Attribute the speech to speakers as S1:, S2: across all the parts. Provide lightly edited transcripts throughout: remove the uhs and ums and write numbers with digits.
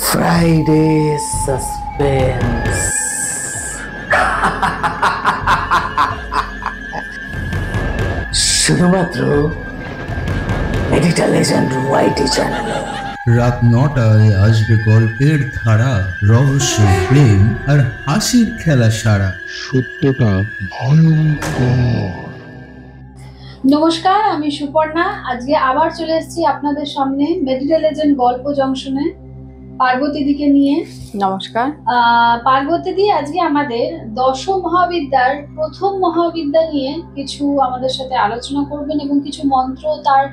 S1: Friday suspense. শুধুমাত্র editor legend ওয়াইটি চ্যানেলে।
S2: রাত ৯টায় আসবে গল্পের ধারা, রহস্য, প্রেম আর হাসির খেলা সারা।
S3: সত্যটা ভয়ঙ্কর।
S4: নমস্কার, আমি সুপর্ণা। আজকে আবার চলে এসেছি আপনাদের সামনে মেডিটেল এজেন্ট গল্প জংশনে পার্বতী দিকে নিয়ে।
S5: নমস্কার।
S4: পার্বতী দি আজকে আমাদের দশম মহাবিদ্যার প্রথম মহাবিদ্যা নিয়ে কিছু আমাদের সাথে আলোচনা করবেন এবং কিছু মন্ত্র, তার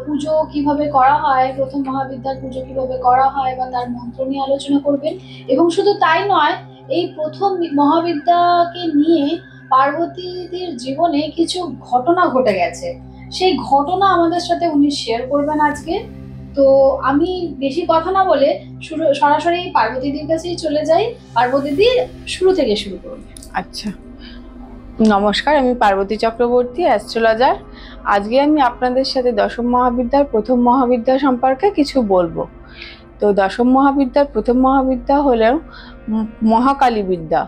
S4: পুজো কিভাবে করা হয়, প্রথম মহাবিদ্যার পুজো কিভাবে করা হয় বা তার মন্ত্র নিয়ে আলোচনা করবেন। এবং শুধু তাই নয়, এই প্রথম মহাবিদ্যাকে নিয়ে পার্বতীদের জীবনে কিছু ঘটনা ঘটে গেছে, সেই ঘটনা আমাদের সাথে উনি শেয়ার করবেন আজকে। তো আমি বেশি কথা না বলে সরাসরি পার্বতীদির কাছেই চলে যাই। পার্বতীদি, শুরু থেকে শুরু করুন।
S5: আচ্ছা, নমস্কার, আমি পার্বতী চক্রবর্তী, অ্যাস্ট্রোলজার। আজকে আমি আপনাদের সাথে দশম মহাবিদ্যার প্রথম মহাবিদ্যা সম্পর্কে কিছু বলবো। তো দশম মহাবিদ্যার প্রথম মহাবিদ্যা হলো মহাকালী বিদ্যা।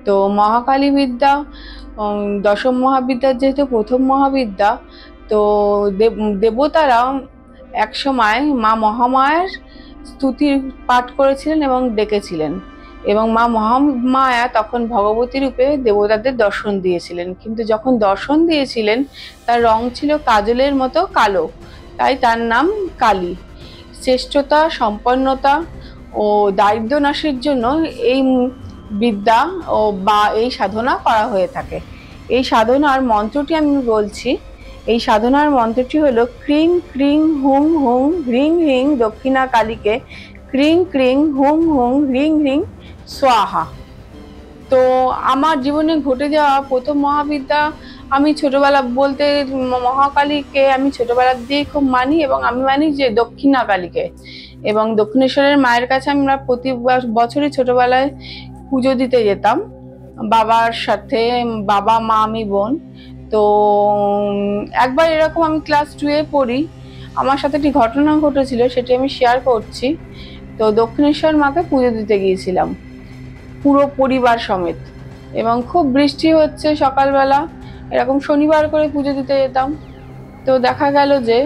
S5: তো মহাকালী বিদ্যা দশম মহাবিদ্যার যেহেতু প্রথম মহাবিদ্যা, তো দেবতারা একসময় মা মহামায়ার স্তুতির পাঠ করেছিলেন এবং ডেকেছিলেন, এবং মা মহামায়া তখন ভগবতী রূপে দেবতাদের দর্শন দিয়েছিলেন। কিন্তু যখন দর্শন দিয়েছিলেন তার রং ছিল কাজলের মতো কালো, তাই তার নাম কালী। শ্রেষ্ঠতা, সম্পন্নতা ও দারিদ্র্য নাশের জন্য এই বিদ্যা বা এই সাধনা করা হয়ে থাকে। এই সাধনার মন্ত্রটি আমি বলছি। এই সাধনার মন্ত্রটি হলো ক্রিং ক্রিং হুং হুং হ্রিং হ্রিং দক্ষিণা কালীকে ক্রিং ক্রিং হুং হুং হ্রিং হ্রিং স্বাহা। তো আমার জীবনে ঘটে যাওয়া প্রথম মহাবিদ্যা, আমি ছোটবেলা বলতে মহাকালীকে আমি ছোটবেলার দিয়ে খুব মানি, এবং আমি মানি যে দক্ষিণা কালীকে। এবং দক্ষিণেশ্বরের মায়ের কাছে আমরা প্রতি বছরই ছোটবেলায় পুজো দিতে যেতাম বাবার সাথে, বাবা, মা, আমি, বোন। তো একবার এরকম আমি ক্লাস 2-এ পড়ি, আমার সাথে একটি ঘটনা ঘটেছিল, সেটি আমি শেয়ার করছি। তো দক্ষিণেশ্বর মাকে পুজো দিতে গিয়েছিলাম পুরো পরিবার সমেত, এবং খুব বৃষ্টি হচ্ছে সকালবেলা, এরকম শনিবার করে পুজো দিতে যেতাম। তো দেখা গেল যে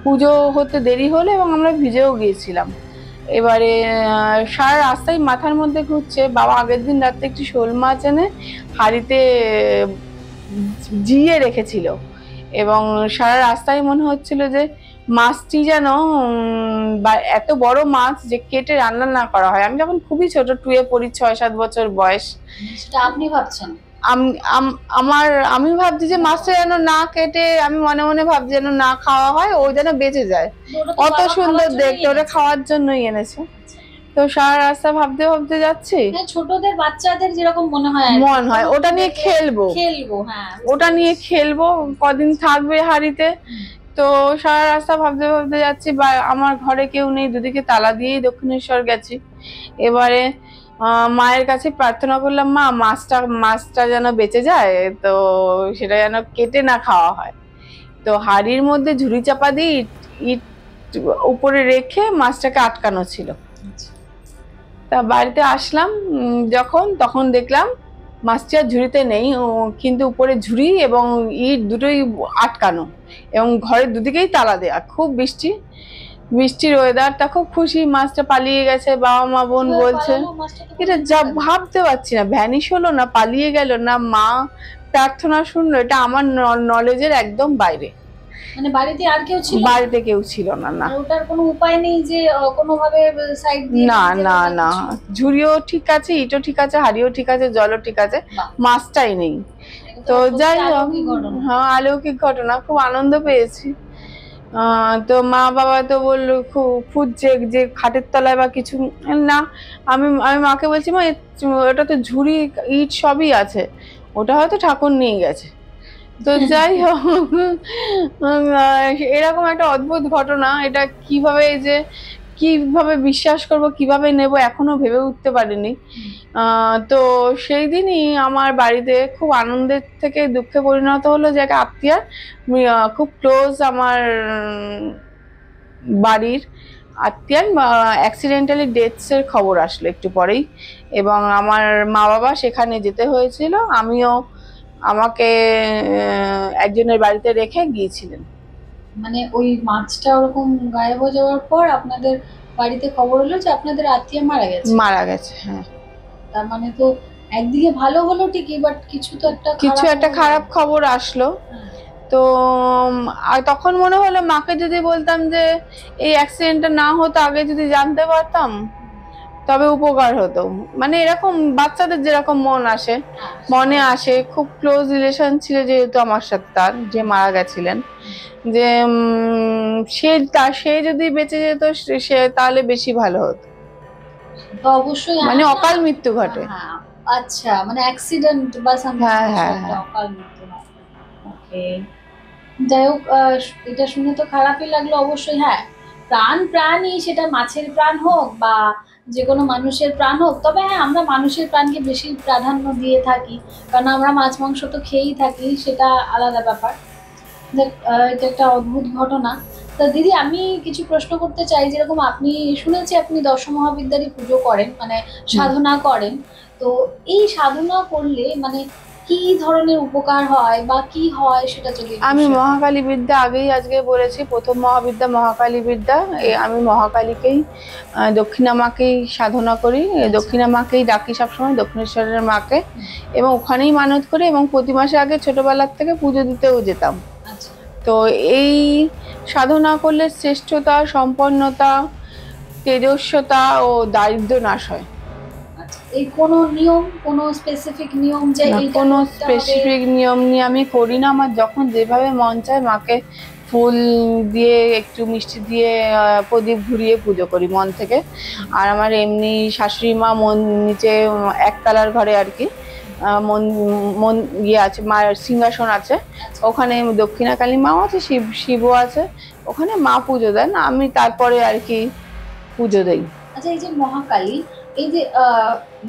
S5: পুজো হতে দেরি হলো এবং আমরা ভিজেও গিয়েছিলাম। এবারে সারা রাস্তায় মাথার মধ্যে ঘুরছে, বাবা আগের দিন রাত্রে একটি শোল মাছ এনে হাঁড়িতে জিয়ে রেখেছিল, এবং সারা রাস্তায় মনে হচ্ছিল যে মাছটি যেন এত বড় মাছ যে কেটে রান্না না করা হয়। আমি যখন খুবই ছোট, 2-এ পড়ি, 6-7 বছর বয়স।
S4: আপনি ভাবছেন?
S5: আমি ভাবছি যে মাছটা যেন না কেটে, আমি মনে মনে ভাবছি যেন না খাওয়া হয়, ও যেন বেঁচে যায়। অত সুন্দর দেখতে, ওটা খাওয়ার জন্যই এনেছে। তো সারা রাস্তা ভাবতে ভাবতে যাচ্ছি,
S4: ছোটদের বাচ্চাদের যেরকম মনে হয়
S5: ওটা নিয়ে খেলবো,
S4: হ্যাঁ,
S5: ওটা নিয়ে খেলবো, কদিন থাকবে হাড়িতে। তো সারা রাস্তা ভাবতে ভাবতে যাচ্ছি, বা আমার ঘরে কেউ নেই, দুদিকে তালা দিয়েই দক্ষিণেশ্বর গেছি। এবারে মায়ের কাছে প্রার্থনা করলাম, মা মাছটা যেন বেঁচে যায়, তো সেটা যেন কেটে না খাওয়া হয়। তো হাড়ির মধ্যে ঝুড়ি চাপা দিয়ে ইট উপরে রেখে মাছটাকে আটকানো ছিল। তা বাড়িতে আসলাম তখন দেখলাম মাছটি আর ঝুড়িতে নেই, কিন্তু উপরে ঝুড়ি এবং ইট দুটোই আটকানো, এবং ঘরের দুদিকেই তালা দেয়া। খুব বৃষ্টির ওয়েদারটা, খুব খুশি, মাছটা পালিয়ে গেছে। বাবা, মা, বোন বলছে, এটা যা ভাবতে পারছি না, ভ্যানিশ হলো না পালিয়ে গেল না মা প্রার্থনা শুনলো, এটা আমার নলেজের একদম বাইরে।
S4: মানে বাড়িতে আর কেউ ছিল? বাড়িতে
S5: কেউ ছিল না। না,
S4: ওটার কোনো উপায় নেই যে কোনোভাবে সাইড দিয়ে?
S5: না, ঝুড়িও ঠিক আছে, ইটও ঠিক আছে, হাড়িও ঠিক আছে, জলও ঠিক আছে, মাছটাই নেই। তো যাই হোক, হ্যাঁ, অলৌকিক ঘটনা, খুব আনন্দ পেয়েছি। তো মা বাবা তো বললো খুঁজছে যে খাটের তলায় বা কিছু না। আমি মাকে বলছি, মা ওটা তো ঝুড়ি ইট সবই আছে, ওটা হয়তো ঠাকুর নিয়ে গেছে। তো যাই হোক, এরকম একটা অদ্ভুত ঘটনা। এটা কিভাবে বিশ্বাস করব, কিভাবে নেব, এখনো ভেবে উঠতে পারিনি। তো সেই দিনই আমার বাড়িতে খুব আনন্দের থেকে দুঃখে পরিণত হলো যে একটা আত্মীয়ার খুব ক্লোজ আমার বাড়ির আত্মীয়ার অ্যাক্সিডেন্টালি ডেথসের খবর আসলো একটু পরেই, এবং আমার মা বাবা সেখানে যেতে হয়েছিল। আমাকে একজনের বাড়িতে রেখে গিয়েছিলেন।
S4: মানে ওই মাছটা ওরকম গায়েব হয়ে যাওয়ার পর আপনাদের বাড়িতে খবর হলো যে আপনাদের আত্মীয় মারা গেছে।
S5: মারা গেছে, হ্যাঁ।
S4: তার মানে তো একদিকে ভালো হলো ঠিকই, বাট কিছু একটা
S5: খারাপ খবর আসলো।
S4: হ্যাঁ।
S5: তো আর তখন মনে হলো মাকে যদি বলতাম যে এই অ্যাক্সিডেন্টটা না হতো, আগে যদি জানতে পারতাম তবে উপকার হতো। মানে এরকম বাচ্চাদের যেরকম মনে আসে, খুব ক্লোজ রিলেশন ছিল যেহেতু আমার সাথে, তার যে মারা গেছিলেন, যে সে যদি বেঁচে যেত সে তাহলে বেশি ভালো হতো।
S4: তো অবশ্যই
S5: মানে অকাল মৃত্যু ঘটে।
S4: আচ্ছা, মানে অ্যাক্সিডেন্ট বা অকাল মৃত্যু হয়। ওকে, যাই হোক, এটা শুনে তো খারাপই লাগলো অবশ্যই। হ্যাঁ, প্রাণই, সেটা মাছের প্রাণ হোক বা যে কোনো মানুষের প্রাণ হোক, তবে হ্যাঁ, আমরা মানুষের প্রাণকে বেশি প্রাধান্য দিয়ে থাকি, কারণ আমরা মাছ মাংস তো খেয়েই থাকি, সেটা আলাদা ব্যাপার। এটা একটা অদ্ভুত ঘটনা। তো দিদি, আমি কিছু প্রশ্ন করতে চাই। যেরকম আপনি শুনেছি আপনি দশমহাবিদ্যারই পুজো করেন, মানে সাধনা করেন। তো এই সাধনা করলে মানে কি ধরনের উপকার হয় বা কি হয় সেটা যদি
S5: আমি মহাকালী বিদ্যা আগেই আজকে বলেছি, প্রথম মহাবিদ্যা মহাকালী বিদ্যা। আমি মহাকালীকেই, দক্ষিণা মাকেই সাধনা করি, দক্ষিণা মাকেই ডাকি সবসময়, দক্ষিণেশ্বরের মাকে, এবং ওখানেই মানত করি, এবং প্রতি মাসে আগে ছোটবেলার থেকে পুজো দিতেও যেতাম। তো এই সাধনা করলে শ্রেষ্ঠতা, সম্পন্নতা, তেজস্বতা ও দারিদ্র নাশ হয়।
S4: এই কোনো নিয়ম, কোনো স্পেসিফিক নিয়ম যে
S5: কোনো স্পেসিফিক নিয়ম নিয়ে আমি করি না। আমার যখন যেভাবে মন চায় মাকে ফুল দিয়ে একটু মিষ্টি দিয়ে প্রদীপ ঘুরিয়ে পুজো করি মন থেকে। আর আমার এমনি শাশুড়ি মা নিচে একতলার ঘরে আর কি মন ইয়ে আছে, মায়ের সিংহাসন আছে, ওখানে দক্ষিণাকালী মাও আছে, শিবও আছে, ওখানে মা পুজো দেন, আমি তারপরে আর কি পুজো দেই।
S4: আচ্ছা, এই যে মহাকালী, এই যে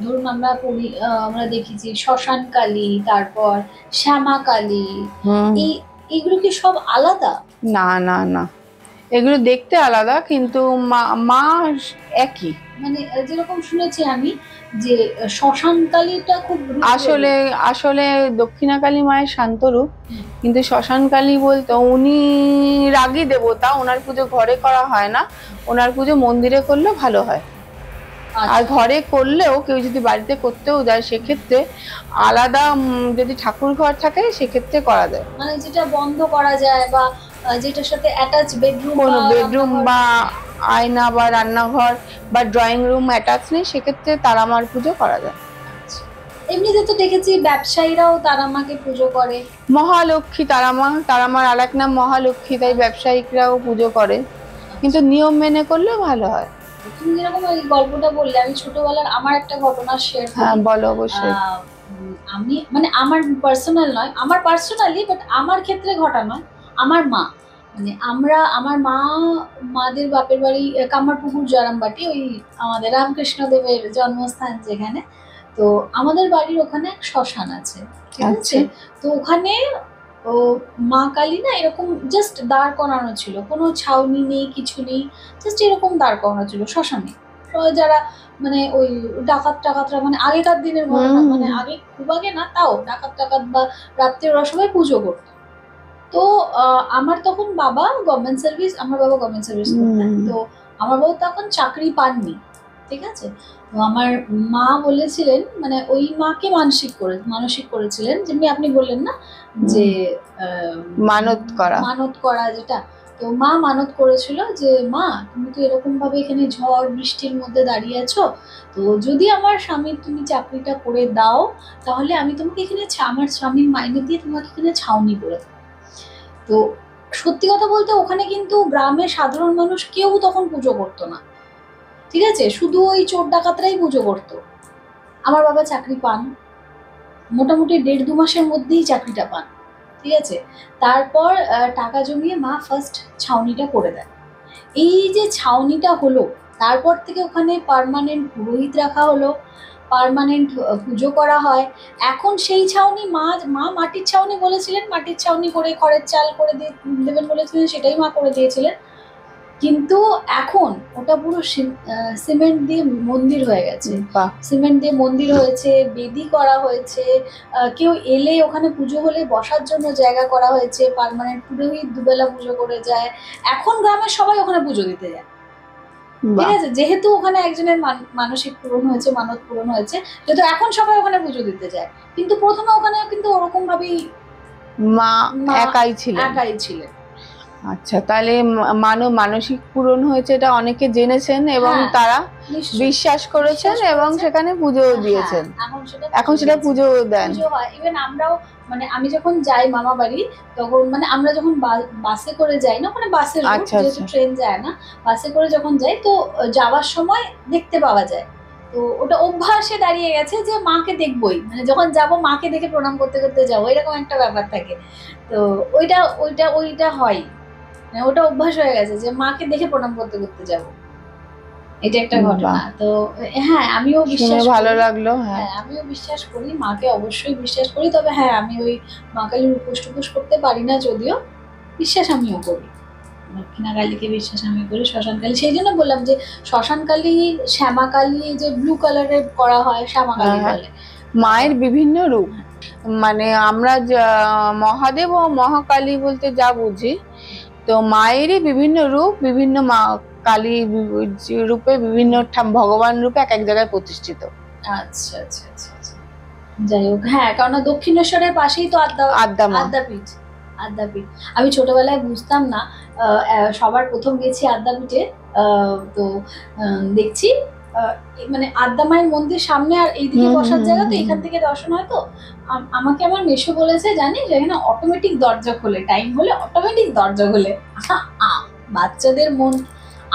S4: ধরুন আমরা দেখেছি শ্মশান কালী, তারপর শ্যামা কালী, এইগুলো কি সব আলাদা?
S5: না না না, এগুলো দেখতে আলাদা কিন্তু মা একই।
S4: মানে যেরকম শুনেছি আমি যে শ্মশান কালীটা খুব
S5: আসলে দক্ষিণাকালী মায়ের শান্ত রূপ, কিন্তু শ্মশান কালী বলতে উনি রাগী দেবতা, ওনার পুজো ঘরে করা হয় না, ওনার পুজো মন্দিরে করলে ভালো হয়। আর ঘরে করলেও কেউ যদি বাড়িতে করতেও যায় সেক্ষেত্রে আলাদা, যদি ঠাকুর ঘর থাকে সেক্ষেত্রে করা যায়,
S4: মানে যেটা বন্ধ করা যায় বা যেটার সাথে অ্যাটাচ
S5: বেডরুম বা আয়না বা রান্নাঘর বা ড্রয়িং রুম অ্যাটাচ নেই, সেক্ষেত্রে তারামার পুজো করা যায়।
S4: এমনিতে তো দেখেছি ব্যবসায়ীরাও তারামাকে পুজো করে,
S5: মহালক্ষ্মী তারামার আরেক নাম মহালক্ষ্মী, তাই ব্যবসায়িকরাও পুজো করে, কিন্তু নিয়ম মেনে করলে ভালো হয়।
S4: তুমি যেরকম এই গল্পটা বললে, আমি ছোটবেলার আমার একটা ঘটনা শেয়ার করি।
S5: হ্যাঁ, বলো। অবশ্যই।
S4: আমি মানে আমার পার্সোনালি বাট আমার ক্ষেত্রে ঘটা নয়, আমার মা, মানে আমার মাদের বাপের বাড়ি কামারপুকুর জয়রামবাটি, ওই আমাদের রামকৃষ্ণ দেবের জন্মস্থান যেখানে। তো আমাদের বাড়ির ওখানে এক শ্মশান আছে, ঠিক আছে? তো ওখানে মা কালী না এরকম জাস্ট দাঁড় করানো ছিল, কোনো ছাউনি নেই, কিছু নেই, জাস্ট এরকম দাঁড় করানো ছিল শ্মশানে। যারা মানে ওই ডাকাতরা, মানে আগেকার দিনের ঘটনা, মানে আগে খুব আগে না, তাও ডাকাত বা রাত্রে ওরা সবাই পুজো করত। তো আমার তখন বাবা গভর্নমেন্ট সার্ভিস করতেন, তো আমার বাবা তখন চাকরি পাননি, ঠিক আছে? তো আমার মা বলেছিলেন, মানে ওই মাকে মানসিক করেছিলেন, যেমনি আপনি বললেন না যে
S5: মানত
S4: করা যেটা। তো মা মানত করেছিল যে মা, তুমি তো এরকম ভাবে এখানে ঝড় বৃষ্টির মধ্যে দাঁড়িয়ে আছো, তো যদি আমার স্বামীর তুমি চাকরিটা করে দাও, তাহলে আমি তোমাকে এখানে আমার স্বামীর মাইনে দিয়ে তোমাকে এখানে ছাউনি করে দেবো। তো সত্যি কথা বলতে ওখানে কিন্তু গ্রামের সাধারণ মানুষ কেউ তখন পুজো করতো না, ঠিক আছে? শুধু ওই চোর ডাকাতরাই পুজো করতো। আমার বাবা চাকরি পান, মোটামুটি 1.5-2 মাসের মধ্যেই চাকরিটা পান, ঠিক আছে? তারপর টাকা জমিয়ে মা ফার্স্ট ছাউনিটা করে দেন। এই যে ছাউনিটা হলো, তারপর থেকে ওখানে পার্মানেন্ট পুরোহিত রাখা হলো, পার্মানেন্ট পুজো করা হয়। এখন সেই ছাউনি মা মাটির ছাউনি বলেছিলেন, মাটির ছাউনি করে খড়ের চাল করে দেবেন বলেছিলেন, সেটাই মা করে দিয়েছিলেন। কিন্তু এখন ওটা পুরো সিমেন্ট দিয়ে মন্দির হয়ে গেছে।
S5: বাহ,
S4: সিমেন্ট দিয়ে মন্দির হয়েছে, বেদি করা হয়েছে, কেউ এলে ওখানে পুজো হলে বসার জন্য জায়গা করা হয়েছে, পার্মানেন্ট পুরোহিত দুবেলা পুজো করে যায়। এখন গ্রামের সবাই ওখানে পুজো দিতে যায়, ঠিক
S5: বাহ।
S4: আছে, যেহেতু ওখানে একজনের মানসিক পূরণ হয়েছে, মানত পূরণ হয়েছে, যেহেতু এখন সবাই ওখানে পুজো দিতে যায়। কিন্তু প্রথমে ওখানে কিন্তু ওরকম ভাবেই
S5: মা
S4: মা
S5: একাই ছিলেন।
S4: একাই ছিলেন।
S5: আচ্ছা, তাহলে মানসিক পূরণ হয়েছে এটা অনেকে জেনেছেন এবং
S4: হ্যাঁ,
S5: তারা
S4: নিশ্চয়ই।
S5: বিশ্বাস করেছেন
S4: বিশ্বাস
S5: এবং
S4: করেছেন।
S5: সেখানে পুজো দিয়েছেন।
S4: হ্যাঁ,
S5: এখন সেটা পুজো দেন।
S4: পুজো হয়। ইভেন আমরাও, মানে আমি যখন যাই মামা বাড়ি, তখন মানে আমরা যখন বাসে করে যাই না, মানে বাসের রুট,
S5: আচ্ছা,
S4: যেহেতু
S5: আচ্ছা।
S4: ট্রেন যায় না, বাসে করে যখন যাই তো যাওয়ার সময় দেখতে পাওয়া যায়। তো ওটা অভ্যাসে দাঁড়িয়ে গেছে যে মাকে দেখবই, মানে যখন যাব মাকে দেখে প্রণাম করতে করতে যাবো, এরকম একটা ব্যাপার থাকে। তো ওইটা ওইটা ওইটা হয়, মানে ওটা অভ্যাস হয়ে গেছে যে মাকে দেখে প্রণাম করতে করতে যাব। এটা একটা ঘটনা।
S5: বাহ।
S4: তো হ্যাঁ, আমিও
S5: শুনে
S4: বিশ্বাস
S5: ভালো
S4: করি।
S5: লাগলো। হ্যাঁ,
S4: হ্যাঁ, আমিও বিশ্বাস করি, মাকে অবশ্যই বিশ্বাস করি। তবে হ্যাঁ, আমি ওই মা কালীর উপোস টুপোস করতে পারি না, যদিও বিশ্বাস আমিও করি। দক্ষিণা কালীকে বিশ্বাস আমি করি, শ্মশান কালী, সেই জন্য বললাম যে শ্মশান কালী, শ্যামা কালী, যে ব্লু কালারের করা হয় শ্যামা কালী
S5: হ্যাঁ,
S4: বলে।
S5: মায়ের বিভিন্ন রূপ, মানে আমরা মহাদেব ও মহাকালী বলতে যা বুঝি, তো মায়েরই বিভিন্ন রূপ, বিভিন্ন মা কালী রূপে, বিভিন্ন ভগবান রূপে এক এক জায়গায় প্রতিষ্ঠিত।
S4: আচ্ছা আচ্ছা আচ্ছা আচ্ছা, যাই হোক। হ্যাঁ, কারণ দক্ষিণেশ্বরের পাশেই তো
S5: আদ্যামা।
S4: আদ্যাপীঠ। আদ্যাপীঠ আমি ছোটবেলায় বুঝতাম না, সবার প্রথম গেছি আদ্যাপীঠে। তো দেখছি মানে আদ্যা মায়ের মন্দির সামনে, আর এইদিকে বসার জায়গা, তো এখান থেকে দর্শন হয়। তো আমাকে আমার মেসো বলেছে, জানিস এখানে অটোমেটিক দরজা খোলে, টাইম হলে অটোমেটিক দরজা খোলে। বাচ্চাদের মন,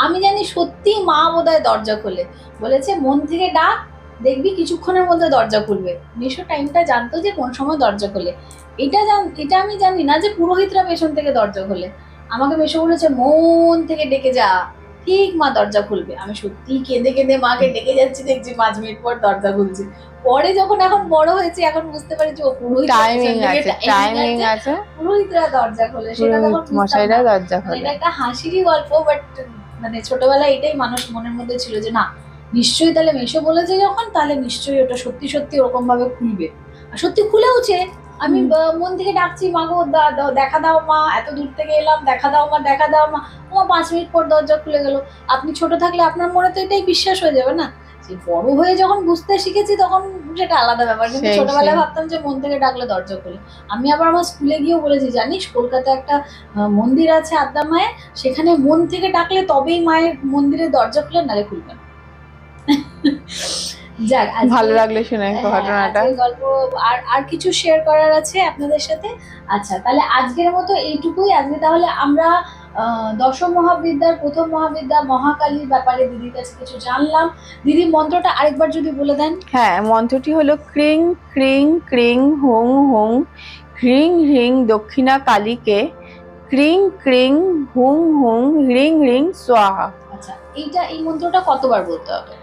S4: আমি জানি সত্যি মা বোধহয় দরজা খোলে, বলেছে মন থেকে ডাক, দেখবি কিছুক্ষণের মধ্যে দরজা খুলবে। মেসো টাইমটা জানতো যে কোন সময় দরজা খোলে। এটা আমি জানি না যে পুরোহিতরা পেছন থেকে দরজা খোলে। আমাকে মেসো বলেছে মন থেকে ডেকে যা, ঠিক মা দরজা খুলবে। আমি সত্যি কেঁদে কেঁদে মাকে ডেকে যাচ্ছি, দেখছি 5 মিনিট পর দরজা খুলছে। পরে যখন এখন বড় হয়েছে, এখন বুঝতে পারি যে ও
S5: টাইমিং আছে,
S4: পুরোহিতরা দরজা খোলে, সেটা তখন
S5: মশাইরা দরজা খোলে।
S4: এটা একটা হাসিরই গল্প, বাট মানে ছোটবেলায় এটাই মানুষ মনের মধ্যে ছিল যে না, নিশ্চয়ই তাহলে মেসো বলেছে যখন, তাহলে নিশ্চয়ই ওটা সত্যি সত্যি ওরকম ভাবে খুলবে। আর সত্যি খুলেওছে। আমি মন থেকে ডাকছি, মা গো দেখা দাও মা, এত দূর থেকে এলাম, দেখা দাও মা, দেখা দাও মা। ও 5 মিনিট পর দরজা খুলে গেল। আপনি ছোট থাকলে আপনার মনে তো এটাই বিশ্বাস হয়ে যাবে না। যে বড় হয়ে যখন বুঝতে শিখেছি, তখন সেটা আলাদা ব্যাপার। কিন্তু ছোটবেলায় ভাবতাম যে মন থেকে ডাকলে দরজা খুলে। আমি আবার আমার স্কুলে গিয়েও বলেছি, জানিস কলকাতায় একটা মন্দির আছে আদ্যা মায়ের, সেখানে মন থেকে ডাকলে তবেই মায়ের মন্দিরের দরজা খুলে, নালে খুলবে না। যাক,
S5: ভালো লাগলো শুনে ঘটনাটা।
S4: গল্প আর কিছু শেয়ার করার আছে আপনাদের সাথে। আচ্ছা, তাহলে আজকের মতো এইটুকুই। আজকে তাহলে আমরা দশম মহাবিদ্যার প্রথম মহাবিদ্যা মহাকালীর ব্যাপারে দিদির কাছে কিছু জানলাম। দিদি মন্ত্রটা আরেকবার যদি বলে দেন।
S5: হ্যাঁ, মন্ত্রটি হলো ক্রিং ক্রিং ক্রিং হুং হুং হ্রিং হ্রিং দক্ষিণা কালীকে ক্রিং ক্রিং হুং হুং হ্রিং হ্রিং স্বাহা।
S4: আচ্ছা, এই মন্ত্রটা কতবার বলতে হবে?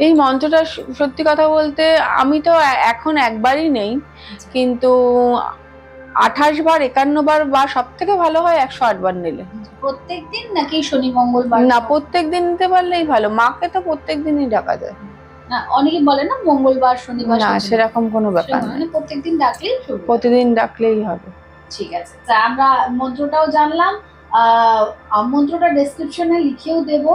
S5: এই মন্ত্রটা সত্যি কথা বলতে আমি তো এখন একবারই নেই, কিন্তু 28 বার 51 বার বা সব থেকে ভালো হয় 108 বার নিলে।
S4: প্রত্যেকদিন নাকি শনি মঙ্গলবার?
S5: না, প্রত্যেকদিন নিতে পারলেই ভালো। মাকে তো প্রত্যেকদিনই ডাকা যায়।
S4: না, অনেকে বলে না মঙ্গলবার শনিবার।
S5: না, সেরকম কোনো ব্যাপার না,
S4: মানে প্রত্যেকদিন ডাকলেই,
S5: প্রতিদিন ডাকলেই হবে।
S4: ঠিক আছে। তা আমরা মন্ত্রটাও জানলাম, মন্ত্রটা ডেসক্রিপশনে লিখেও দেব।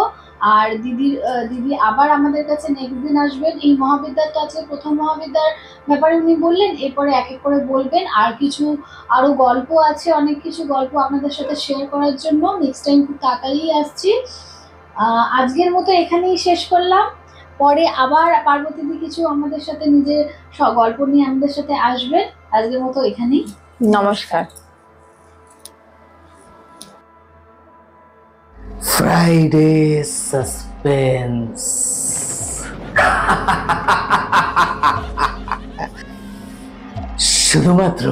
S4: আর দিদি আবার আমাদের কাছে নেক্সট দিন আসবেন। এই মহাবিদ্যাটা আছে প্রথম মহাবিদ্যার ব্যাপারে উনি বললেন, এরপরে এক এক করে বলবেন। আর কিছু আরো গল্প আছে, অনেক কিছু গল্প আপনাদের সাথে শেয়ার করার জন্য নেক্সট টাইম খুব তাড়াতাড়ি আসছি। আজকের মতো এখানেই শেষ করলাম। পরে আবার পার্বতীদি কিছু আমাদের সাথে নিজের গল্প নিয়ে আমাদের সাথে আসবেন। আজকের মতো এখানেই,
S5: নমস্কার।
S1: Friday suspense. শুধুমাত্র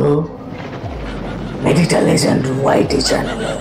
S1: মেডিটা লেজেন্ড ওয়াইটি চ্যানেলে।